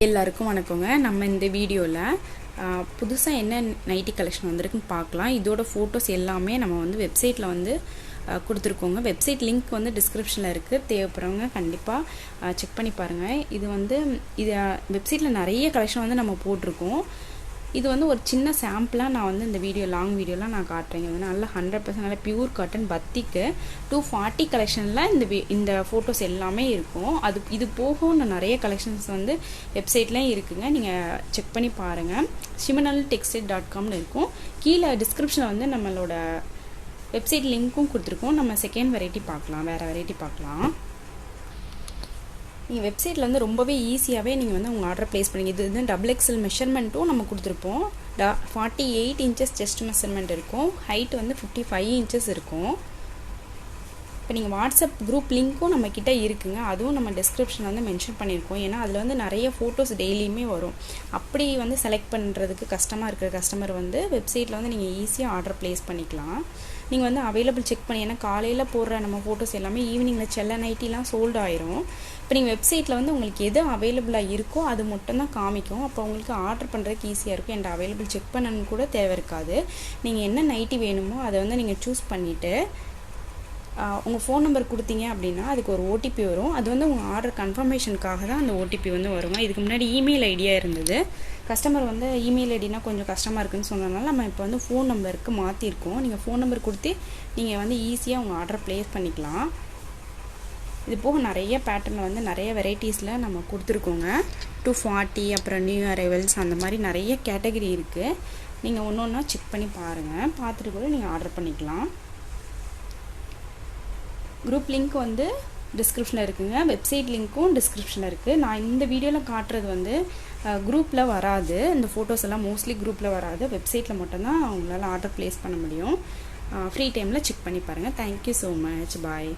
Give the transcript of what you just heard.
எல்லாருக்கும் வணக்கங்க. நம்ம இந்த வீடியோவில் புதுசாக என்ன நைட்டி கலெக்ஷன் வந்திருக்குன்னு பார்க்கலாம். இதோட ஃபோட்டோஸ் எல்லாமே நம்ம வந்து வெப்சைட்டில் வந்து கொடுத்துருக்கோங்க. வெப்சைட் லிங்க் வந்து டிஸ்கிரிப்ஷனில் இருக்குது. தேவைப்படுறவங்க கண்டிப்பாக செக் பண்ணி பாருங்கள். இது வெப்சைட்டில் நிறைய கலெக்ஷன் வந்து நம்ம போட்டிருக்கோம். இது வந்து ஒரு சின்ன சாம்பிளாக நான் வந்து இந்த லாங் வீடியோலாம் நான் காட்டுறேங்க. வந்து நல்லா 100% நல்ல பியூர் காட்டன் பத்திக்கு 240 கலெக்ஷனில் இந்த ஃபோட்டோஸ் எல்லாமே இருக்கும். இது போக நான் நிறைய கலெக்ஷன்ஸ் வந்து வெப்சைட்லேயும் இருக்குங்க. நீங்கள் செக் பண்ணி பாருங்கள். shimanaltextile.comனு இருக்கும். கீழே டிஸ்கிரிப்ஷனில் வந்து நம்மளோட வெப்சைட் லிங்க்கும் கொடுத்துருக்கோம். நம்ம செகண்ட் வெரைட்டி பார்க்கலாம், வேறு வெரைட்டி பார்க்கலாம். நீங்கள் வெப்சைட்டில் வந்து ரொம்பவே ஈஸியாகவே நீங்கள் வந்து உங்கள் ஆர்டர் ப்ளேஸ் பண்ணிங்க. இது வந்து XXL மெஷர்மெண்ட்டும் நம்ம கொடுத்துருப்போம். 48 இன்ச்சஸ் செஸ்ட் மெஷர்மெண்ட் இருக்கும். ஹைட் வந்து 55 இன்ச்சஸ் இருக்கும். இப்போ நீங்கள் வாட்ஸ்அப் குரூப் லிங்க்கும் நம்மக்கிட்ட இருக்குங்க. அதுவும் நம்ம டிஸ்கிரிப்ஷனில் வந்து மென்ஷன் பண்ணியிருக்கோம். ஏன்னா அதில் வந்து நிறைய ஃபோட்டோஸ் டெய்லியுமே வரும். அப்படி வந்து செலக்ட் பண்ணுறதுக்கு கஷ்டமாக இருக்கிற கஸ்டமர் வந்து வெப்சைட்டில் வந்து நீங்கள் ஈஸியாக ஆர்டர் ப்ளேஸ் பண்ணிக்கலாம். நீங்கள் வந்து அவைலபிள் செக் பண்ணி, ஏன்னா காலையில் போடுற நம்ம ஃபோட்டோஸ் எல்லாமே ஈவினிங்கில் செல்ல நைட்டிலாம் சோல்டு ஆயிரும். இப்போ நீங்கள் வெப்சைட்டில் வந்து உங்களுக்கு எது அவைலபிளாக இருக்கோ அது மட்டும் தான் காமிக்கும். அப்போ உங்களுக்கு ஆர்டர் பண்ணுறதுக்கு ஈஸியாக இருக்கும். என்கிட்ட அவைலபிள் செக் பண்ணணும்னு கூட தேவை இருக்காது. நீங்கள் என்ன நைட்டி வேணுமோ அதை வந்து நீங்கள் சூஸ் பண்ணிவிட்டு உங்கள் ஃபோன் நம்பர் கொடுத்தீங்க அப்படின்னா அதுக்கு ஒரு ஓடிபி வரும். அது வந்து உங்கள் ஆர்டர் கன்ஃபர்மேஷனுக்காக தான் அந்த ஓடிபி வந்து வருங்க. இதுக்கு முன்னாடி இமெயில் ஐடியாக இருந்தது. கஸ்டமர் வந்து இமெயில் ஐடினா கொஞ்சம் கஷ்டமாக இருக்குதுன்னு சொன்னதுனால நம்ம இப்போ வந்து ஃபோன் நம்பருக்கு மாற்றிருக்கோம். நீங்கள் ஃபோன் நம்பர் கொடுத்து நீங்கள் வந்து ஈஸியாக உங்கள் ஆர்டர் ப்ளேஸ் பண்ணிக்கலாம். இது போக நிறைய பேட்டர்னில் வந்து நிறைய வெரைட்டிஸில் நம்ம கொடுத்துருக்கோங்க. 240 அப்புறம் நியூ அரைவல்ஸ் அந்த மாதிரி நிறைய கேட்டகரி இருக்குது. நீங்கள் ஒன்று ஒன்றா செக் பண்ணி பாருங்கள். பார்த்துட்டு கூட நீங்கள் ஆர்டர் பண்ணிக்கலாம். குரூப் லிங்க் வந்து டிஸ்கிரிப்ஷனில் இருக்குங்க. வெப்சைட் லிங்க்கும் டிஸ்கிரிப்ஷனில் இருக்குது. நான் இந்த வீடியோவில் காட்டுறது வந்து குரூப்பில் வராது. இந்த ஃபோட்டோஸ் எல்லாம் மோஸ்ட்லி குரூப்பில் வராது. வெப்சைட்டில் மட்டும்தான் அவங்களால ஆர்டர் ப்ளேஸ் பண்ண முடியும். ஃப்ரீ டைமில் செக் பண்ணி பாருங்கள். Thank you so much. பாய்.